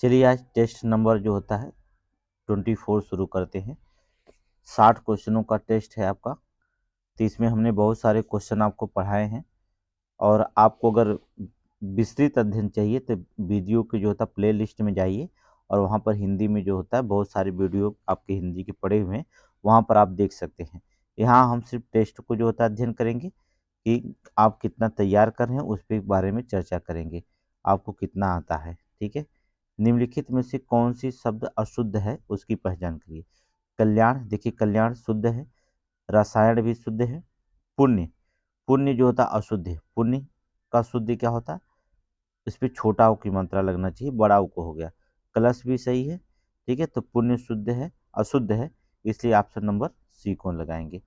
चलिए आज test number जो होता है 24 शुरू करते हैं। 60 क्वेश्चनों का टेस्ट है आपका। तो इसमें हमने बहुत सारे क्वेश्चन आपको पढ़ाए हैं और आपको अगर विस्तृत अध्ययन चाहिए तो वीडियो की जो होता है प्ले लिस्ट में जाइए और वहाँ पर हिंदी में जो होता है बहुत सारे वीडियो आपके हिंदी के पढ़े हुए हैं, वहाँ पर आप देख सकते हैं। यहाँ हम सिर्फ टेस्ट को जो होता है अध्ययन करेंगे कि आप कितना तैयार कर रहे हैं, उस पे बारे में चर्चा करेंगे, आपको कितना आता है। ठीक है। निम्नलिखित में से कौन सी शब्द अशुद्ध है उसकी पहचान करिए। कल्याण, देखिए कल्याण शुद्ध है, रसायन भी शुद्ध है। पुण्य, पुण्य जो होता है अशुद्ध है। पुण्य का शुद्ध क्या होता है, इस पर छोटा ऊ की मात्रा लगना चाहिए, बड़ा ऊ को हो गया। कलश भी सही है। ठीक है, तो पुण्य शुद्ध है, अशुद्ध है, इसलिए ऑप्शन नंबर सी को लगाएंगे।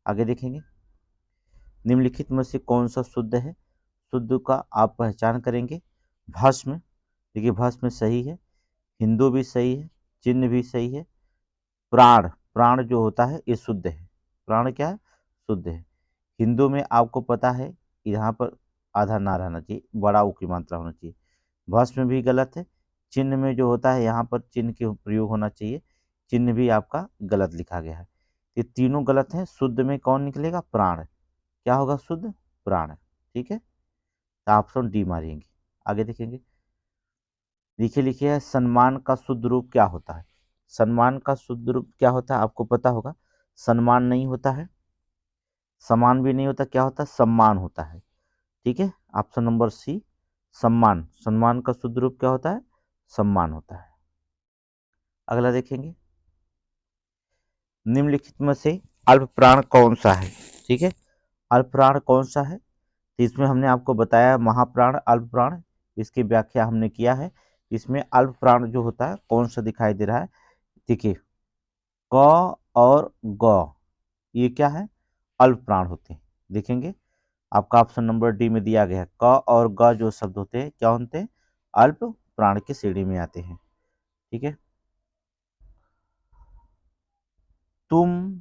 आगे देखेंगे, निम्नलिखित में से कौन सा शुद्ध है, शुद्ध का आप पहचान करेंगे। भस्म, देखिए भस्म सही है, हिंदू भी सही है, चिन्ह भी सही है। प्राण, प्राण जो होता है ये शुद्ध है। प्राण क्या है, शुद्ध है। हिंदू में आपको पता है यहाँ पर आधा ना रहना चाहिए, बड़ा ऊ की मात्रा होना चाहिए। भस्म भी गलत है। चिन्ह में जो होता है यहाँ पर चिन्ह के प्रयोग होना चाहिए, चिन्ह भी आपका गलत लिखा गया है। ये तीनों गलत हैं। शुद्ध में कौन निकलेगा, प्राण। क्या होगा शुद्ध, प्राण। ठीक है, तो ऑप्शन डी मारेंगे। आगे देखेंगे, लिखे लिखे है सम्मान का शुद्ध रूप क्या होता है। सम्मान का शुद्ध रूप क्या होता है आपको पता होगा। सम्मान नहीं होता है, समान भी नहीं होता, क्या होता है, सम्मान होता है। ठीक है, ऑप्शन नंबर सी सम्मान। सम्मान का शुद्ध रूप क्या होता है, सम्मान होता है। अगला देखेंगे, निम्नलिखित में से अल्प प्राण कौन सा है। ठीक है, अल्प प्राण कौन सा है, तो इसमें हमने आपको बताया महाप्राण, अल्प प्राण, इसकी व्याख्या हमने किया है। इसमें अल्प प्राण जो होता है कौन सा दिखाई दे रहा है, देखिए क और ग, ये क्या है, अल्प प्राण होते हैं। देखेंगे आपका ऑप्शन नंबर डी में दिया गया है, क और ग जो शब्द होते हैं क्या होते हैं, अल्प प्राण की श्रेणी में आते हैं। ठीक है, तुम,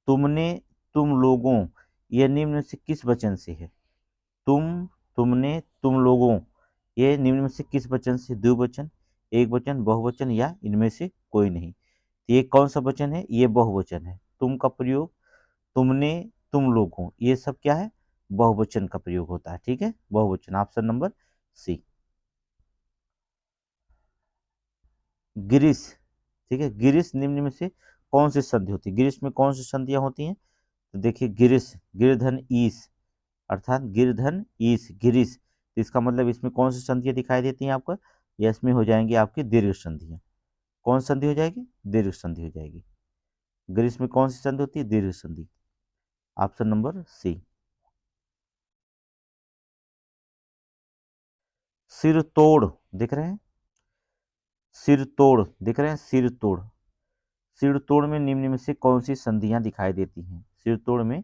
तुमने, तुम लोगों, ये निम्न में से किस वचन से है। तुम, तुमने, तुम लोगों, ये निम्न में से किस वचन से, द्विवचन, एक वचन, बहुवचन या इनमें से कोई नहीं। तो ये कौन सा वचन है, ये बहुवचन है। तुम का प्रयोग, तुमने, तुम लोगों, ये सब क्या है, बहुवचन का प्रयोग होता है। ठीक है, बहुवचन, ऑप्शन नंबर सी। गिरीश, ठीक है, गिरीश निम्न में से कौन सी संधि होती है। गिरीश में कौन सी संधियां होती हैं, तो देखिए गिरीश, गिरधन ईश, अर्थात गिरधन ईश, गिरीश, तो इसका मतलब इसमें कौन सी संधियां दिखाई देती हैं आपको, या इसमें हो जाएंगी आपकी दीर्घ संधियां। कौन संधि हो जाएगी, दीर्घ संधि हो जाएगी। गिरीश में कौन सी संधि होती है, दीर्घ संधि, ऑप्शन नंबर सी। सिर तोड़ दिख रहे हैं, सिर तोड़ दिख रहे हैं, सिर तोड़, सिर तोड़ में निम्न में से कौन सी संधियां दिखाई देती हैं। सिर तोड़ में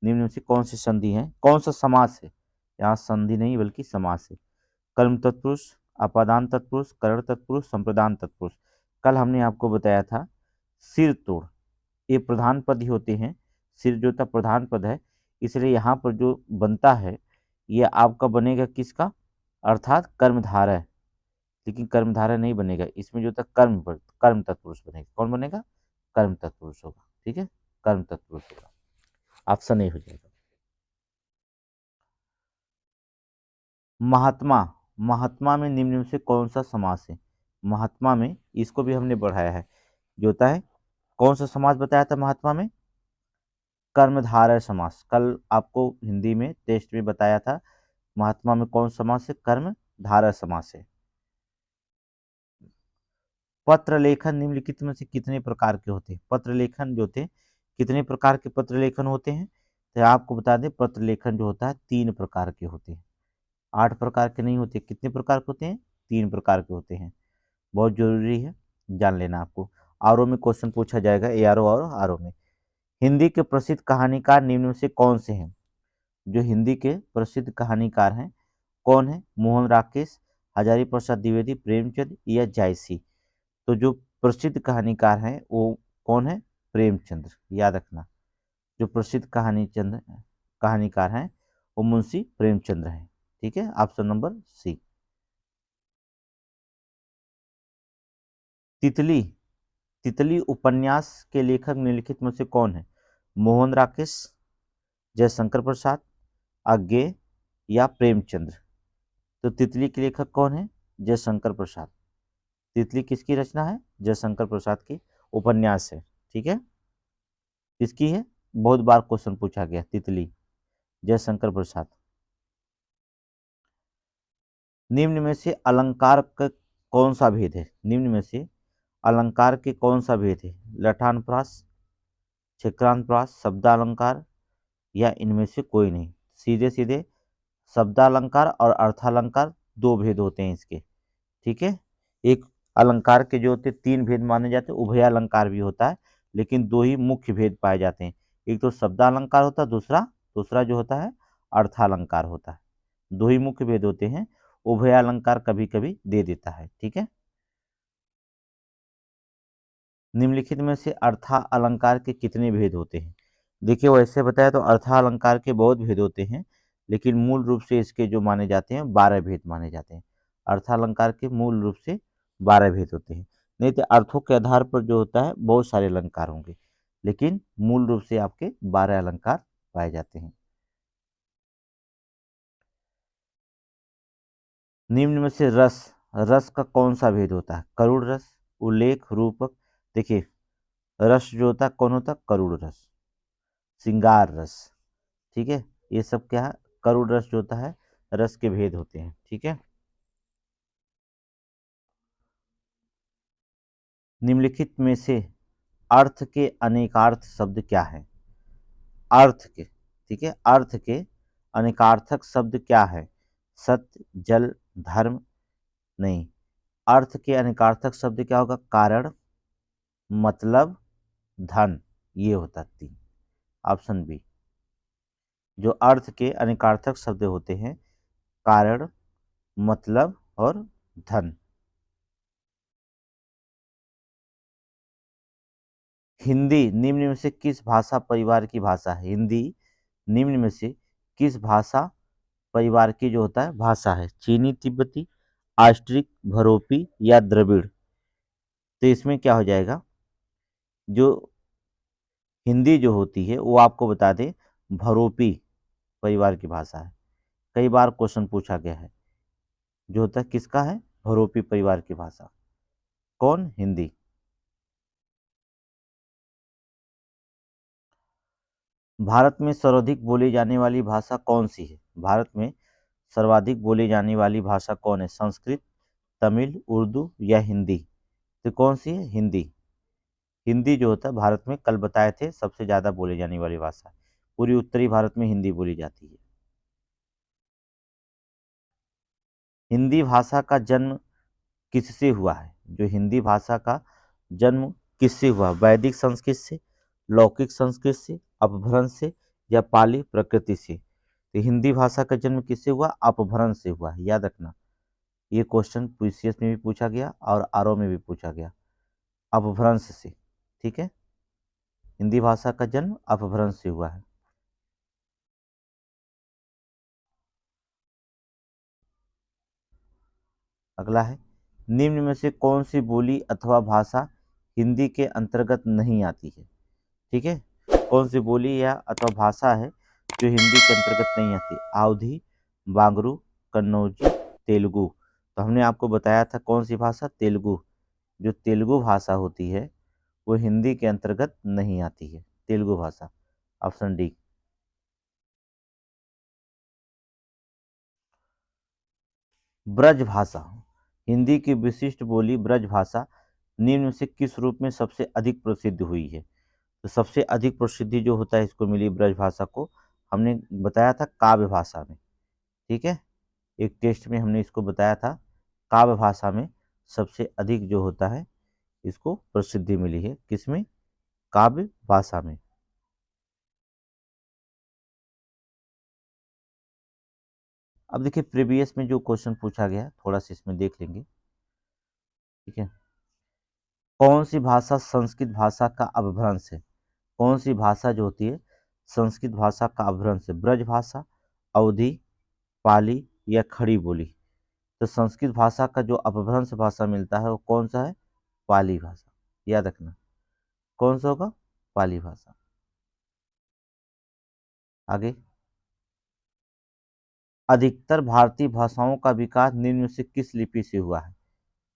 निम्न में से कौन सी संधि है, कौन सा समास है, यहाँ संधि नहीं बल्कि समास है। कर्म तत्पुरुष, अपादान तत्पुरुष, करण तत्पुरुष, संप्रदान तत्पुरुष। कल हमने आपको बताया था सिर तोड़, ये प्रधान पद ही होते हैं। सिर जो था प्रधान पद है, इसलिए यहाँ पर जो बनता है ये आपका बनेगा किसका, अर्थात कर्मधारय। लेकिन कर्मधारय नहीं बनेगा, इसमें जो था कर्म पर, कर्म तत्पुरुष बनेगा। कौन बनेगा, कर्म तत्पुरुष होगा। ठीक है, कर्म तत्पुरुष होगा, ऑप्शन ए हो जाएगा। महात्मा, महात्मा में निम्न में से कौन सा समास है। महात्मा में, इसको भी हमने बढ़ाया है, जो होता है कौन सा समास बताया था महात्मा में, कर्मधारय समास। कल आपको हिंदी में टेस्ट में बताया था महात्मा में कौन समास है, कर्मधारय समास है। पत्र लेखन निम्नलिखित में से कितने प्रकार के होते हैं। पत्र लेखन जो होते हैं, कितने प्रकार के पत्र लेखन होते हैं, तो आपको बता दें पत्र लेखन जो होता है 3 प्रकार के होते हैं। 8 प्रकार के नहीं होते, कितने प्रकार के होते हैं, 3 प्रकार के होते हैं। बहुत जरूरी है जान लेना आपको। आर में क्वेश्चन पूछा जाएगा, ARO और RO में। हिंदी के प्रसिद्ध कहानीकार निम्न में से कौन से हैं। जो हिंदी के प्रसिद्ध कहानीकार हैं कौन है, मोहन राकेश, हजारी प्रसाद द्विवेदी, प्रेमचंद या जायसी। तो जो प्रसिद्ध कहानीकार हैं वो कौन है, प्रेमचंद्र, याद रखना। जो प्रसिद्ध कहानीकार हैं वो मुंशी प्रेमचंद्र हैं। ठीक है, ऑप्शन नंबर सी। तितली तितली उपन्यास के लेखक निम्नलिखित में से कौन है? मोहन राकेश, जयशंकर प्रसाद, अज्ञे या प्रेमचंद्र? तो तितली के लेखक कौन है? जयशंकर प्रसाद। तितली किसकी रचना है? जयशंकर प्रसाद की उपन्यास है। ठीक है, किसकी है? बहुत बार क्वेश्चन पूछा गया। तितली, जयशंकर प्रसाद। निम्न में से अलंकार का कौन सा भेद है? निम्न में से अलंकार के कौन सा भेद है? लठानुप्रास, चक्रांतप्रास, शब्दालंकार या इनमें से कोई नहीं? सीधे सीधे शब्दालंकार और अर्थालंकार दो भेद होते हैं इसके। ठीक है, एक अलंकार के जो होते तीन भेद माने जाते हैं, उभय अलंकार भी होता है, लेकिन दो ही मुख्य भेद पाए जाते हैं। एक तो शब्दालंकार होता है, दूसरा जो होता है अर्थालंकार होता है। दो ही मुख्य भेद होते हैं, उभय अलंकार कभी कभी दे देता है। ठीक है, निम्नलिखित में से अर्था अलंकार के कितने भेद होते हैं? देखिए, वैसे बताया तो अर्था अलंकार के बहुत भेद होते हैं, लेकिन मूल रूप से इसके जो माने जाते हैं 12 भेद माने जाते हैं। अर्थालंकार के मूल रूप से 12 भेद होते हैं। नहीं तो अर्थों के आधार पर जो होता है बहुत सारे अलंकार होंगे, लेकिन मूल रूप से आपके 12 अलंकार पाए जाते हैं। निम्न में से रस का कौन सा भेद होता है? करुण रस, उल्लेख, रूपक। देखिए, रस जो होता है कौन होता है? करुण रस, श्रृंगार रस। ठीक है, ये सब क्या है? करुण रस जो होता है रस के भेद होते हैं। ठीक है, निम्नलिखित में से अर्थ के अनेकार्थ शब्द क्या है? अर्थ के, ठीक है, अर्थ के अनेकार्थक शब्द क्या है? सत्य, जल, धर्म? नहीं, अर्थ के अनेकार्थक शब्द क्या होगा? कारण, मतलब, धन। ये होता 3, ऑप्शन बी। जो अर्थ के अनेकार्थक शब्द होते हैं, कारण, मतलब और धन। हिंदी निम्न में से किस भाषा परिवार की भाषा है? हिंदी निम्न में से किस भाषा परिवार की जो होता है भाषा है? चीनी, तिब्बती, ऑस्ट्रिक, भरोपी या द्रविड़? तो इसमें क्या हो जाएगा? जो हिंदी जो होती है वो आपको बता दें भरोपी परिवार की भाषा है। कई बार क्वेश्चन पूछा गया है। जो होता है किसका है? भरोपी परिवार की भाषा। कौन? हिंदी। भारत में सर्वाधिक बोली जाने वाली भाषा कौन सी है? भारत में सर्वाधिक बोली जाने वाली भाषा कौन है? संस्कृत, तमिल, उर्दू या हिंदी? तो कौन सी है? हिंदी। हिंदी जो होता है भारत में कल बताए थे सबसे ज़्यादा बोली जाने वाली भाषा है। पूरी उत्तरी भारत में हिंदी बोली जाती है। हिंदी भाषा का जन्म किससे हुआ है? जो हिंदी भाषा का जन्म किससे हुआ? वैदिक संस्कृत से, लौकिक संस्कृत से, अपभ्रंश से या पाली प्रकृति से? तो हिंदी भाषा का जन्म किससे हुआ? अपभ्रंश से हुआ है, याद रखना। ये क्वेश्चन पीसीएस में भी पूछा गया और आरओ में भी पूछा गया। अपभ्रंश से। ठीक है, हिंदी भाषा का जन्म अपभ्रंश से हुआ है। अगला है, निम्न में से कौन सी बोली अथवा भाषा हिंदी के अंतर्गत नहीं आती है? ठीक है, कौन सी बोली या अथवा भाषा है जो हिंदी के अंतर्गत नहीं आती? अवधी, बांगरू, कन्नौजी, तेलुगु? तो हमने आपको बताया था कौन सी भाषा? तेलुगु। जो तेलुगु भाषा होती है वो हिंदी के अंतर्गत नहीं आती है, तेलुगु भाषा। Option D. ब्रज भाषा, हिंदी की विशिष्ट बोली ब्रज भाषा निम्न में से किस रूप में सबसे अधिक प्रसिद्ध हुई है? तो सबसे अधिक प्रसिद्धि जो होता है इसको मिली ब्रज भाषा को, हमने बताया था काव्य भाषा में। ठीक है, एक टेस्ट में हमने इसको बताया था काव्य भाषा में सबसे अधिक जो होता है इसको प्रसिद्धि मिली है। किसमें? काव्य भाषा में। अब देखिए, प्रीवियस में जो क्वेश्चन पूछा गया थोड़ा सा इसमें देख लेंगे। ठीक है, कौन सी भाषा संस्कृत भाषा का अपभ्रंश है? कौन सी भाषा जो होती है संस्कृत भाषा का अपभ्रंश है? ब्रज भाषा, अवधी, पाली या खड़ी बोली? तो संस्कृत भाषा का जो अपभ्रंश भाषा मिलता है वो कौन सा है? पाली भाषा, याद रखना। कौन सा होगा? पाली भाषा। आगे, अधिकतर भारतीय भाषाओं का विकास निम्न में से किस लिपि से हुआ है?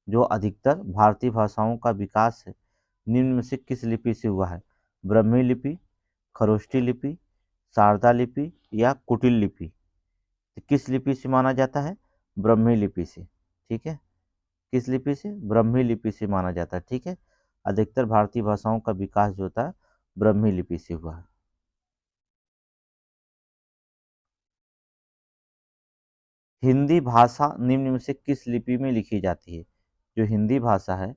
जो अधिकतर भारतीय भाषाओं का विकास है निम्न में से किस लिपि से हुआ है? ब्रह्मी लिपि, खरोष्ठी लिपि, शारदा लिपि या कुटिल लिपि? तो किस लिपि से माना जाता है? ब्रह्मी लिपि से। ठीक है, किस लिपि से? ब्रह्मी लिपि से माना जाता है। ठीक है, अधिकतर भारतीय भाषाओं का विकास जो होता है ब्रह्मी लिपि से हुआ है। हिंदी भाषा निम्न में से किस लिपि में लिखी जाती है? जो हिंदी भाषा है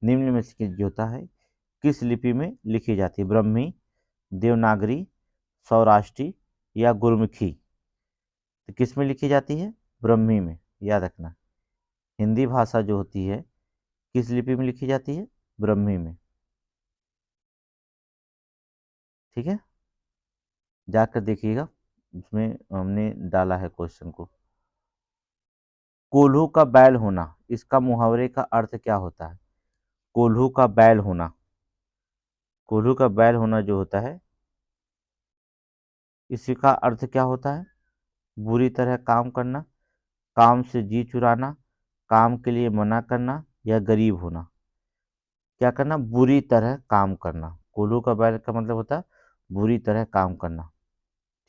निम्न में से जो होता है किस लिपि में लिखी जाती है? ब्रह्मी, देवनागरी, सौराष्ट्री या गुरमुखी? तो किस में लिखी जाती है? ब्रह्मी में, याद रखना। हिंदी भाषा जो होती है किस लिपि में लिखी जाती है? ब्रह्मी में। ठीक है, जाकर देखिएगा, उसमें हमने डाला है क्वेश्चन को। कोल्हू का बैल होना, इसका मुहावरे का अर्थ क्या होता है? कोल्हू का बैल होना, कोल्हू का बैल होना जो होता है इसका अर्थ क्या होता है? बुरी तरह काम करना, काम से जी चुराना, काम के लिए मना करना या गरीब होना? क्या करना? बुरी तरह काम करना। कोल्हू का बैल का मतलब होता है बुरी तरह काम करना।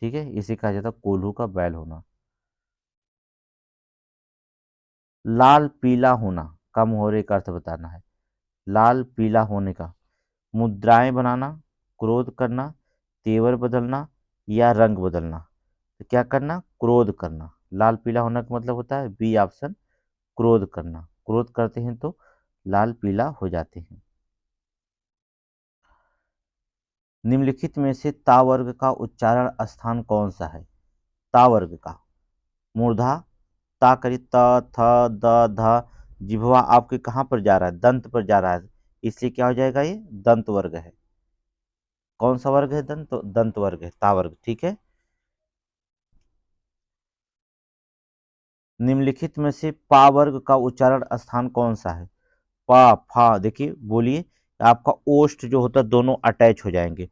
ठीक है, इसे कहा जाता है कोल्हू का बैल होना। लाल पीला होना का मुहावरे का अर्थ बताना है। लाल पीला होने का, मुद्राएं बनाना, क्रोध करना, तेवर बदलना या रंग बदलना? तो क्या करना? क्रोध करना। लाल पीला होने का मतलब होता है बी ऑप्शन, क्रोध करना। क्रोध करते हैं तो लाल पीला हो जाते हैं। निम्नलिखित में से ता वर्ग का उच्चारण स्थान कौन सा है? ता वर्ग का मूर्धा, ता करी त थ द ध, जिह्वा आपके कहाँ पर जा रहा है? दंत पर जा रहा है, इसलिए क्या हो जाएगा? ये दंत वर्ग है। कौन सा वर्ग है? दंत, दंत वर्ग है, ता वर्ग। ठीक है, निम्नलिखित में से पा वर्ग का उच्चारण स्थान कौन सा है? पा, फा, देखिए बोलिए, आपका ओष्ठ जो होता है दोनों अटैच हो जाएंगे।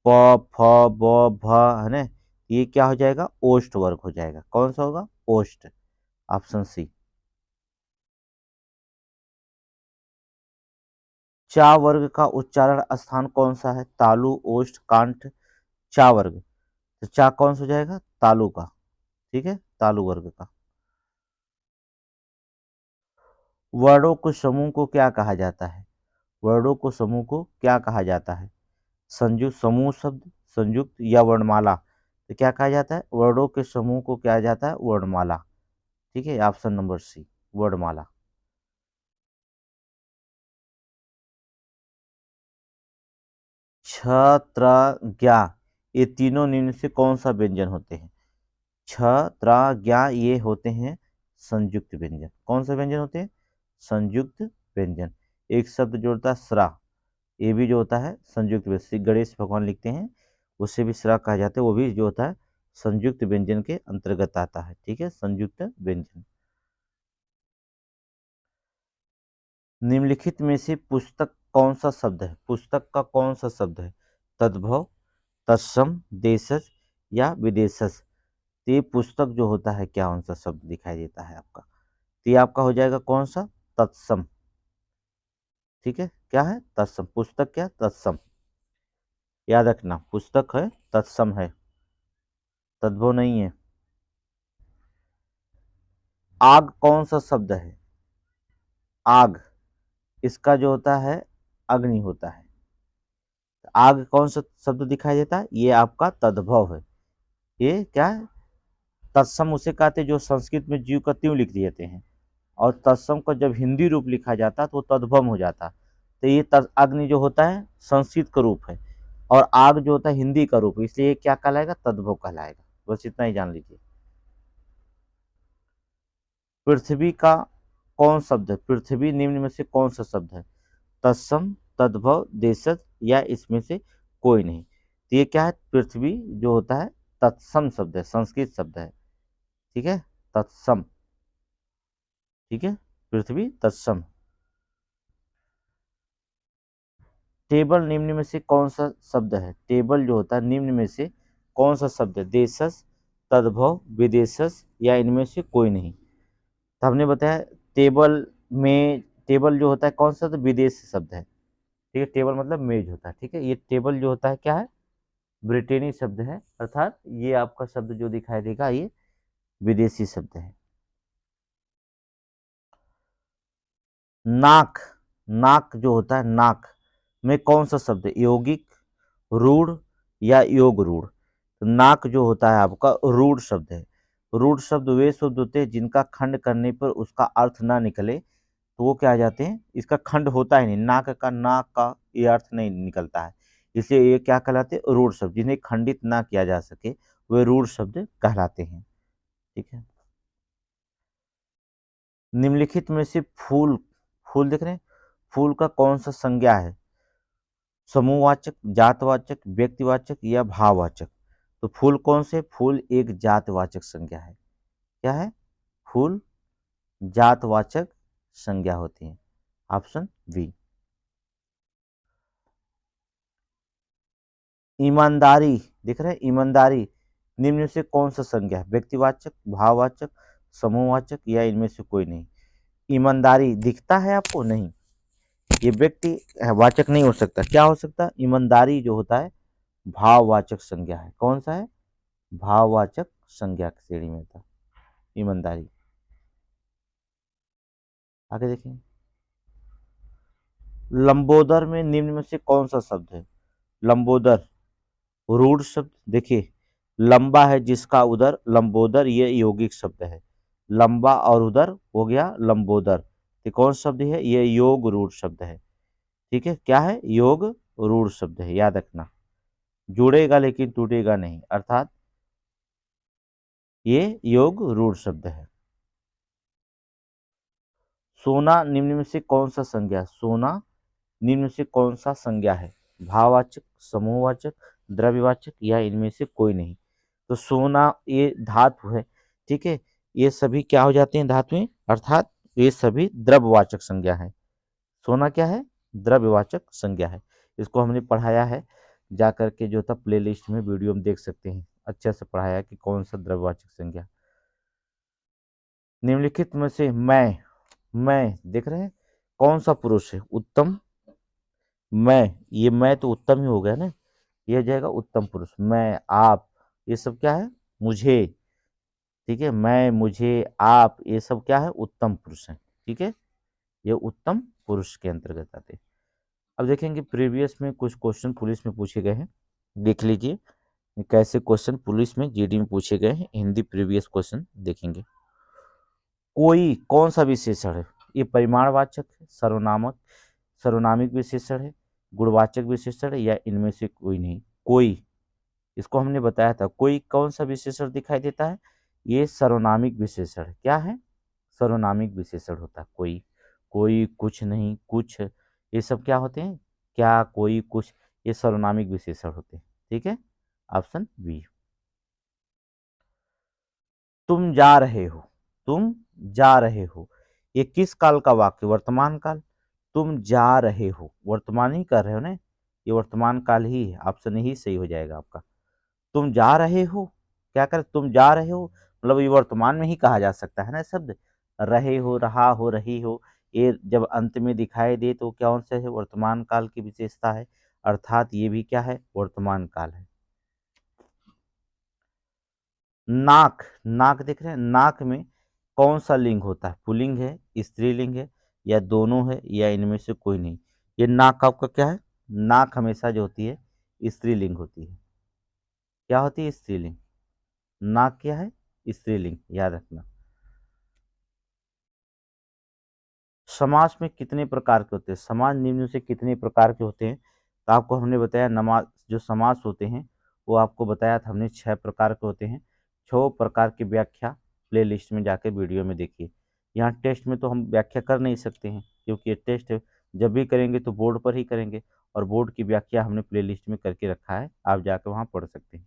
प, फ, ब, भ, है ना, ये क्या हो जाएगा? ओष्ठ वर्ग हो जाएगा। कौन सा होगा? ओष्ठ, ऑप्शन सी। चा वर्ग का उच्चारण स्थान कौन सा है? तालु, ओष्ठ, कांठ, चा वर्ग। तो चा कौन सा हो जाएगा? तालु का। ठीक है, तालु वर्ग का। वर्णों को समूह को क्या कहा जाता है? वर्णों को समूह को क्या कहा जाता है? संयुक्त, समूह शब्द, संयुक्त या वर्णमाला? तो क्या कहा जाता है? वर्णों के समूह को क्या जाता है? वर्णमाला। ठीक है, ऑप्शन नंबर सी, वर्णमाला। छ, त्र, ज्ञा, ये तीनों निम्न से कौन सा व्यंजन होते हैं? छ, त्र, ज्ञा, ये होते हैं संयुक्त व्यंजन। कौन सा व्यंजन होते हैं? संयुक्त व्यंजन। एक शब्द जोड़ता है स्रा, ये भी जो होता है संयुक्त व्यंजन। श्री गणेश भगवान लिखते हैं, उसे भी स्रा कहा जाता है, वो भी जो होता है संयुक्त व्यंजन के अंतर्गत आता है। ठीक है, संयुक्त व्यंजन। निम्नलिखित में से पुस्तक कौन सा शब्द है? पुस्तक का कौन सा शब्द है? तद्भव, तत्सम, देशज या विदेशज? तो ये पुस्तक जो होता है क्या कौन सा शब्द दिखाई देता है आपका? तो ये आपका हो जाएगा कौन सा? तत्सम। ठीक है, क्या है? तत्सम। पुस्तक क्या? तत्सम, याद रखना, पुस्तक है तत्सम है, तद्भव नहीं है। आग कौन सा शब्द है? आग, इसका जो होता है अग्नि होता है। आग कौन सा शब्द दिखाई देता है? ये आपका तद्भव है। ये क्या है? तत्सम उसे कहते हैं जो संस्कृत में ज्यों का त्यों लिख देते हैं, और तत्सम का जब हिंदी रूप लिखा जाता है तो वो तद्भव हो जाता। तो ये अग्नि जो होता है संस्कृत का रूप है, और आग जो होता है हिंदी का रूप है, इसलिए क्या कहलाएगा? तद्भव कहलाएगा। बस इतना ही जान लीजिए। पृथ्वी का कौन शब्द है? पृथ्वी निम्न में से कौन सा शब्द है? तत्सम, तद्भव, देशज या इसमें से कोई नहीं? तो ये क्या है? पृथ्वी जो होता है तत्सम शब्द है, संस्कृत शब्द है। ठीक है, तत्सम। ठीक है, पृथ्वी तत्सम। टेबल निम्न में से कौन सा शब्द है? टेबल जो होता है निम्न में से कौन सा शब्द है? देशस, तद्भव, विदेशस या इनमें से कोई नहीं। तो हमने बताया टेबल में, टेबल जो होता है कौन सा? तो विदेश शब्द है। ठीक है, टेबल मतलब मेज होता है। ठीक है, ये टेबल जो होता है क्या है? ब्रिटेनी शब्द है, अर्थात ये आपका शब्द जो दिखाई देगा ये विदेशी शब्द है। नाक, नाक जो होता है, नाक में कौन सा शब्द है? यौगिक, रूढ़ या योग रूढ़? तो नाक जो होता है आपका रूढ़ शब्द है। रूढ़ शब्द वे शब्द होते हैं जिनका खंड करने पर उसका अर्थ ना निकले, तो वो क्या आ जाते हैं? इसका खंड होता ही नहीं, नाक का ये अर्थ नहीं निकलता है, इसलिए ये क्या कहलाते हैं? रूढ़ शब्द। जिन्हें खंडित ना किया जा सके वे रूढ़ शब्द कहलाते हैं। ठीक है, निम्नलिखित में से फूल, फूल देख रहे हैं, फूल का कौन सा संज्ञा है? समूहवाचक, जातवाचक, व्यक्तिवाचक या भाववाचक? तो फूल कौन से? फूल एक जातवाचक संज्ञा है। क्या है? फूल जातवाचक संज्ञा होती है। Option B. ईमानदारी, दिख रहा है, ईमानदारी निम्न में से कौन सा संज्ञा है? व्यक्तिवाचक, भाववाचक, समूहवाचक या इनमें से कोई नहीं? ईमानदारी दिखता है आपको? नहीं, ये व्यक्ति वाचक नहीं हो सकता। क्या हो सकता? ईमानदारी जो होता है भाववाचक संज्ञा है। कौन सा है? भाववाचक संज्ञा की श्रेणी में था ईमानदारी। आगे देखें, लंबोदर में निम्न में से कौन सा शब्द है? लंबोदर रूढ़ शब्द। देखिए, लंबा है जिसका उदर, लंबोदर, ये यौगिक शब्द है। लंबा और उदर हो गया लंबोदर। ये कौन शब्द है? ये योग रूढ़ शब्द है। ठीक है, क्या है? योग रूढ़ शब्द है, याद रखना। जुड़ेगा लेकिन टूटेगा नहीं, अर्थात ये योग रूढ़ शब्द है। सोना निम्न में से कौन सा संज्ञा? सोना निम्न में से कौन सा संज्ञा है? भाववाचक, समूहवाचक, द्रव्यवाचक या इनमें से कोई नहीं? तो सोना ये धातु है। ठीक है, ये सभी क्या हो जाते हैं? धातुएं, अर्थात ये सभी द्रव्यवाचक संज्ञा है। सोना क्या है? द्रव्यवाचक संज्ञा है। इसको हमने पढ़ाया है, जा करके जो था प्ले लिस्ट में वीडियो में देख सकते हैं, अच्छे से पढ़ाया कि कौन सा द्रव्यवाचक संज्ञा। निम्नलिखित में से मैं देख रहे हैं कौन सा पुरुष है? उत्तम, मैं, ये मैं तो उत्तम ही हो गया ना, ये हो जाएगा उत्तम पुरुष। मैं, आप, ये सब क्या है? मुझे। ठीक है, मैं, मुझे, आप, ये सब क्या है? उत्तम पुरुष है। ठीक है, ये उत्तम पुरुष के अंतर्गत आते हैं। अब देखेंगे प्रीवियस में कुछ क्वेश्चन पुलिस में पूछे गए हैं, देख लीजिए कैसे क्वेश्चन पुलिस में जीडी में पूछे गए हैं। हिंदी प्रीवियस क्वेश्चन देखेंगे। कोई कौन सा विशेषण है? ये परिमाणवाचक है, सर्वनामक, सर्वनामिक विशेषण है, गुणवाचक विशेषण है या इनमें से कोई नहीं? कोई, इसको हमने बताया था, कोई कौन सा विशेषण दिखाई देता है? ये सर्वनामिक विशेषण है। क्या है? सर्वनामिक विशेषण होता है कोई। कोई, कुछ नहीं, कुछ, ये सब क्या होते हैं? क्या, कोई, कुछ, ये सर्वनामिक विशेषण होते हैं। ठीक है, ऑप्शन बी। तुम जा रहे हो, तुम जा रहे हो, ये किस काल का वाक्य? वर्तमान काल। तुम जा रहे हो, वर्तमान ही कर रहे हो ना, ये वर्तमान काल ही है, ऑप्शन ही सही हो जाएगा आपका। तुम जा रहे हो, क्या कर? तुम जा रहे हो मतलब ये वर्तमान में ही कहा जा सकता है ना शब्द। रहे हो, रहा हो, रही हो, ये जब अंत में दिखाई दे तो क्या से है? वर्तमान काल की विशेषता है, अर्थात ये भी क्या है? वर्तमान काल है। नाक, नाक देख रहे हैं, नाक में कौन सा लिंग होता है? पुल्लिंग है, स्त्रीलिंग है या दोनों है या इनमें से कोई नहीं? ये नाक आपका क्या है? नाक हमेशा जो होती है स्त्रीलिंग होती है। क्या होती है? स्त्रीलिंग। नाक क्या है? स्त्रीलिंग, याद रखना। समास में कितने प्रकार के होते हैं? समास निम्न से कितने प्रकार के होते हैं? तो आपको हमने बताया नमाज जो समास होते हैं वो आपको बताया था हमने 6 प्रकार के होते हैं। 6 प्रकार की व्याख्या प्ले लिस्ट में जाकर वीडियो में देखिए। यहाँ टेस्ट में तो हम व्याख्या कर नहीं सकते हैं क्योंकि ये टेस्ट जब भी करेंगे तो बोर्ड पर ही करेंगे, और बोर्ड की व्याख्या हमने प्ले लिस्ट में करके रखा है, आप जाकर वहाँ पढ़ सकते हैं।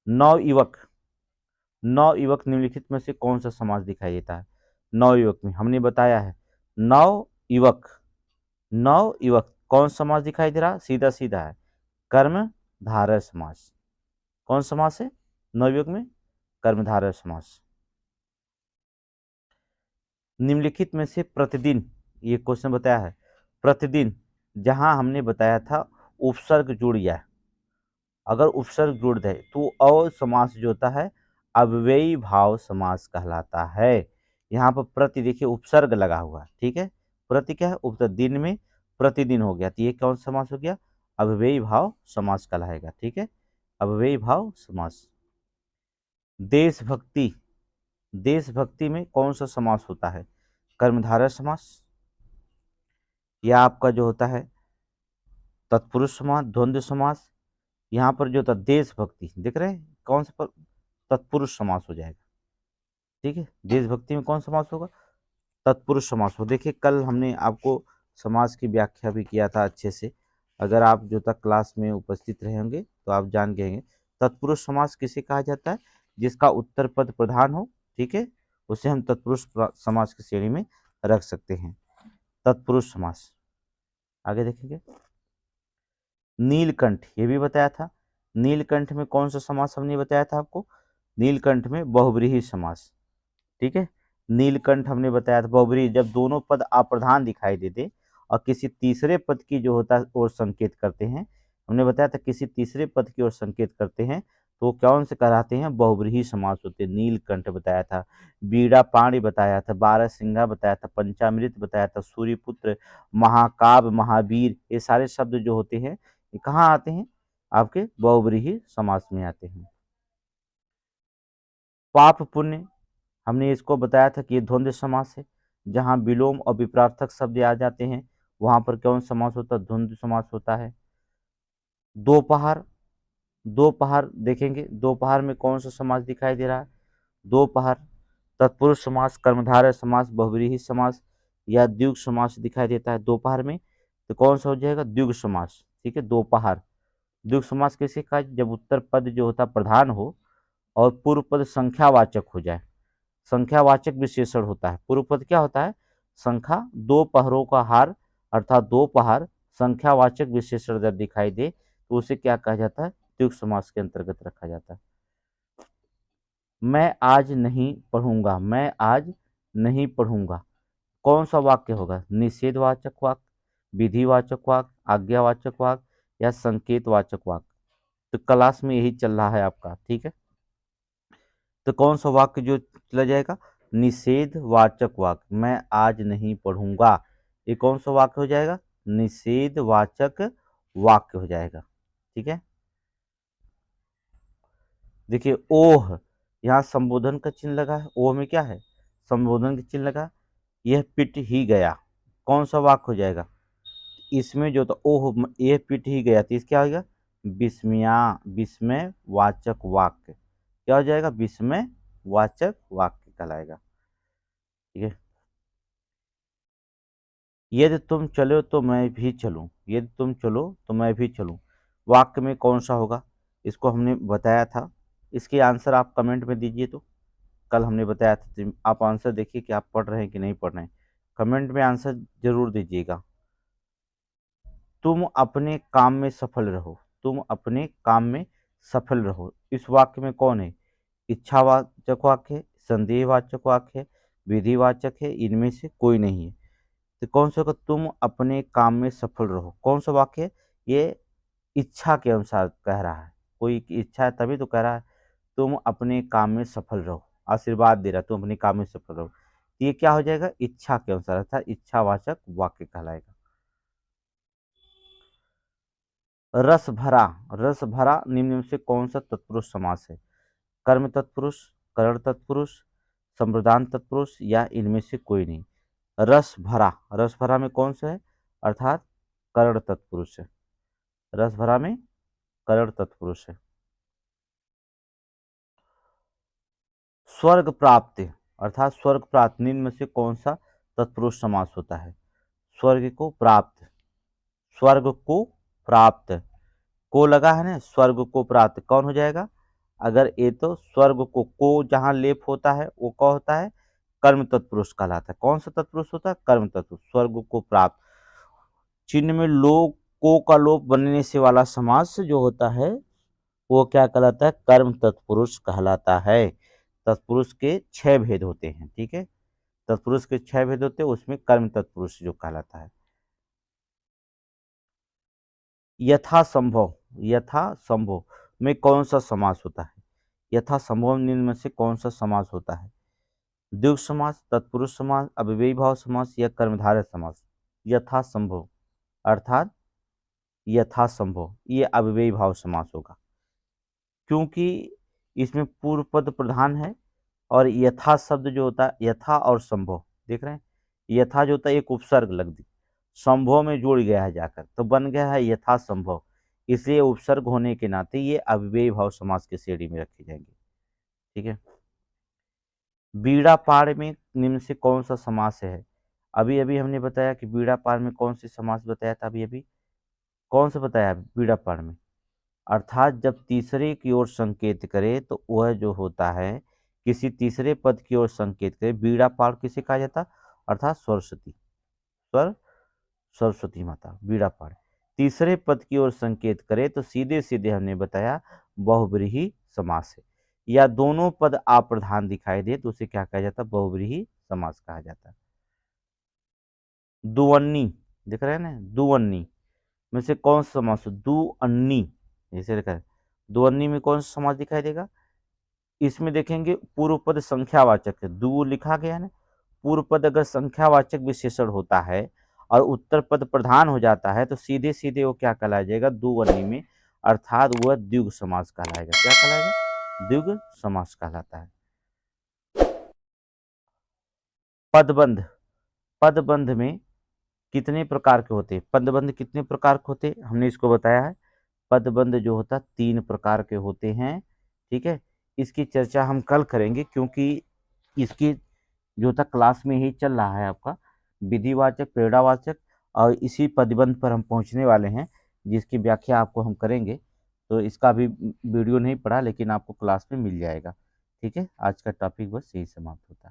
नवयुवक, नवयुवक निम्नलिखित में से कौन सा समास दिखाई देता है? नवयुवक में हमने बताया है नव युवक, नव युवक कौन समास दिखाई दे रहा? सीधा सीधा है, कर्मधारय समास। कौन समास है? नवयुग में कर्मधारय समास। निम्नलिखित में से प्रतिदिन, ये क्वेश्चन बताया है, प्रतिदिन जहां हमने बताया था उपसर्ग जुड़ जाए, अगर उपसर्ग जुड़ दे तो अ समास जो होता है अव्ययी भाव समास कहलाता है। यहाँ पर प्रति देखिए उपसर्ग लगा हुआ है, ठीक है। प्रति क्या है? उपसर्ग। दिन में प्रतिदिन हो गया, तो ये कौन समास हो गया? अव्ययी भाव समास कहलाएगा, ठीक है, अव्ययी भाव समास। देशभक्ति, देशभक्ति में कौन सा समास होता है? कर्मधारय समास, या आपका जो होता है तत्पुरुष समास, द्वंद्व समास। यहाँ पर जो था देशभक्ति, देख रहे हैं कौन सा तत्पुरुष समास हो जाएगा, ठीक है। देशभक्ति में कौन समास होगा? तत्पुरुष समास हो। देखिए कल हमने आपको समास की व्याख्या भी किया था अच्छे से, अगर आप जो था क्लास में उपस्थित रहे होंगे तो आप जान गए होंगे। तत्पुरुष समास किसे कहा जाता है? जिसका उत्तर पद प्रधान हो, ठीक है, उसे हम तत्पुरुष समास की श्रेणी में रख सकते हैं। तत्पुरुष समास। आगे देखेंगे नीलकंठ, ये भी बताया था। नीलकंठ में कौन सा समास हमने बताया था आपको? नीलकंठ में बहुव्रीहि समास, ठीक है। नीलकंठ हमने बताया था बहुव्रीहि, जब दोनों पद अप्रधान दिखाई देते और किसी तीसरे पद की जो होता है और संकेत करते हैं, हमने बताया था किसी तीसरे पद की ओर संकेत करते हैं तो कौन से कहलाते हैं? बहुव्रीहि समास होते हैं। नीलकंठ बताया था, बीड़ा पाणी बताया था, बारहसिंगा बताया था, पंचामृत बताया था, सूर्यपुत्र, महाकाव्य, महावीर, ये सारे शब्द जो होते हैं ये कहाँ आते हैं? आपके बहुव्रीहि समास में आते हैं। पाप पुण्य, हमने इसको बताया था कि ये द्वंद्व समास है, जहां विलोम और विपरार्थक शब्द आ जाते हैं वहां पर कौन समास होता है? द्वंद्व समास होता है। दोपहर, दोपहर देखेंगे, दोपहर में कौन सा समास दिखाई दे रहा है? दोपहर तत्पुरुष समास, कर्मधारय समास, बहुव्रीहि समास या द्विगु समास दिखाई देता है दोपहर में, तो कौन सा हो जाएगा? द्विगु समास, ठीक है। दोपहर द्विगु समास कैसे कहा? जब उत्तर पद जो होता प्रधान हो और पूर्व पद संख्यावाचक हो जाए, संख्यावाचक विशेषण होता है। पूर्व पद क्या होता है? संख्या, दो पहरों का हार अर्थात दोपहर संख्यावाचक विशेषण जब दिखाई दे तो उसे क्या कहा जाता है? द्विगु समास के अंतर्गत रखा जाता है। मैं आज नहीं पढ़ूंगा, मैं आज नहीं पढ़ूंगा, कौन सा वाक्य होगा? निषेधवाचक वाक्य, विधिवाचक वाक्य, आज्ञावाचक वाक्य या संकेतवाचक वाक्य? तो क्लास में यही चल रहा है आपका, ठीक है। तो कौन सा वाक्य जो चला जाएगा? निषेधवाचक वाक्य, मैं आज नहीं पढ़ूंगा, ये कौन सा वाक्य हो जाएगा? निषेधवाचक वाक्य हो जाएगा, ठीक है। देखिए ओह, यहाँ संबोधन का चिन्ह लगा है, ओह में क्या है? संबोधन का चिन्ह लगा, यह पिट ही गया, कौन सा वाक्य हो जाएगा? इसमें जो तो ओह यह पिट ही गया, तो इस क्या हो गया? विस्मया, विस्मय वाचक वाक्य, क्या हो जाएगा? विस्मय वाचक वाक्य कहलाएगा, ठीक है। यदि तुम चलो तो मैं भी चलूं, यदि तुम चलो तो मैं भी चलूं, वाक्य में कौन सा होगा? इसको हमने बताया था, इसके आंसर आप कमेंट में दीजिए। तो कल हमने बताया था, तो आप आंसर देखिए कि आप पढ़ रहे हैं कि नहीं पढ़ रहे हैं, कमेंट में आंसर जरूर दीजिएगा। तुम अपने काम में सफल रहो, तुम अपने काम में सफल रहो, इस वाक्य में कौन है? इच्छावाचक वाक्य है, संदेहवाचक वाक्य है, विधिवाचक है, इनमें से कोई नहीं है। तो कौन सा होगा? तुम अपने काम में सफल रहो, कौन सा वाक्य है? ये इच्छा के अनुसार कह रहा है, कोई की इच्छा है तभी तो कह रहा है तुम अपने काम में सफल रहो, आशीर्वाद दे रहा है तुम अपने काम में सफल रहो, तो ये क्या हो जाएगा? इच्छा के अनुसार, अर्थात इच्छावाचक वाक्य कहलाएगा। रस भरा, रस भरा निम्न में से कौन सा तत्पुरुष समास है? कर्म तत्पुरुष, करण तत्पुरुष, संप्रदान तत्पुरुष या इनमें से कोई नहीं? रस भरा, रस भरा में कौन सा है? अर्थात करण तत्पुरुष है, रस भरा में करण तत्पुरुष है। स्वर्ग प्राप्त, अर्थात स्वर्ग प्राप्त निम्न में से कौन सा तत्पुरुष समास होता है? स्वर्ग को प्राप्त, स्वर्ग को प्राप्त, को लगा है ना, स्वर्ग को प्राप्त कौन हो जाएगा? अगर ये तो स्वर्ग को जहां लेप होता है वो कौन होता है? कर्म तत्पुरुष कहलाता है। कौन सा तत्पुरुष होता है? कर्म तत्पुरुष। स्वर्ग को प्राप्त, चिन्ह में लोप को का लोप बनने से वाला समास जो होता है वो क्या कहलाता है? कर्म तत्पुरुष कहलाता है। तत्पुरुष के 6 भेद होते हैं, ठीक है। तत्पुरुष के 6 भेद होते हैं, उसमें कर्म तत्पुरुष जो कहलाता है। यथा संभव, यथा संभव में कौन सा समास होता है? यथा संभव निम्न में से कौन सा समास होता है? द्विगु समास, तत्पुरुष समास, अव्ययी भाव समास या कर्मधारय समास? यथा संभव अर्थात यथा संभव ये अव्ययी भाव समास होगा, क्योंकि इसमें पूर्व पद प्रधान है और यथा शब्द जो होता है, यथा और संभव, देख रहे हैं, यथा जो होता है एक उपसर्ग लग दी, संभव में जुड़ गया है जाकर, तो बन गया है यथा संभव। इसलिए उपसर्ग होने के नाते ये अव्ययी भाव समास की श्रेणी में रखे जाएंगे, ठीक है। बीड़ा पार में निम्न से कौन सा समास है? अभी अभी हमने बताया कि बीड़ा पार में कौन सी समास बताया था, अभी अभी कौन सा बताया बीड़ा पार में? अर्थात जब तीसरे की ओर संकेत करे तो वह जो होता है किसी तीसरे पद की ओर संकेत करे, बीड़ा पार किसे कहा जाता? अर्थात सरस्वती, सरस्वती माता बीड़ा पार तीसरे पद की ओर संकेत करे तो सीधे सीधे हमने बताया बहुव्रीहि समास है। या दोनों पद अप्रधान दिखाई दे तो उसे क्या कहा जाता? बहुव्रीहि समास कहा जाता है। दुअन्नी, दिख रहा है ना, दुअन्नी में से कौन सा समास? दुअन्नी, जैसे लिखा है दुअन्नी में कौन सा समास दिखाई देगा? इसमें देखेंगे पूर्व पद संख्यावाचक है, दू लिखा गया है ना, पूर्व पद अगर संख्यावाचक विशेषण होता है और उत्तर पद प्रधान हो जाता है तो सीधे सीधे वो क्या कहलाया जाएगा? दुवनी में, अर्थात वह द्विगु समास कहलाएगा। क्या कहलाएगा? द्विगु समास कहलाता है। पदबंध, पदबंध में कितने प्रकार के होते हैं? पदबंध कितने प्रकार के होते हैं हमने इसको बताया है। पदबंध जो होता है 3 प्रकार के होते हैं, ठीक है। इसकी चर्चा हम कल करेंगे, क्योंकि इसकी जो होता क्लास में ही चल रहा है आपका विधिवाचक, प्रेरणावाचक, और इसी पदबंध पर हम पहुंचने वाले हैं जिसकी व्याख्या आपको हम करेंगे। तो इसका भी वीडियो नहीं पड़ा, लेकिन आपको क्लास में मिल जाएगा, ठीक है। आज का टॉपिक बस यही समाप्त होता है।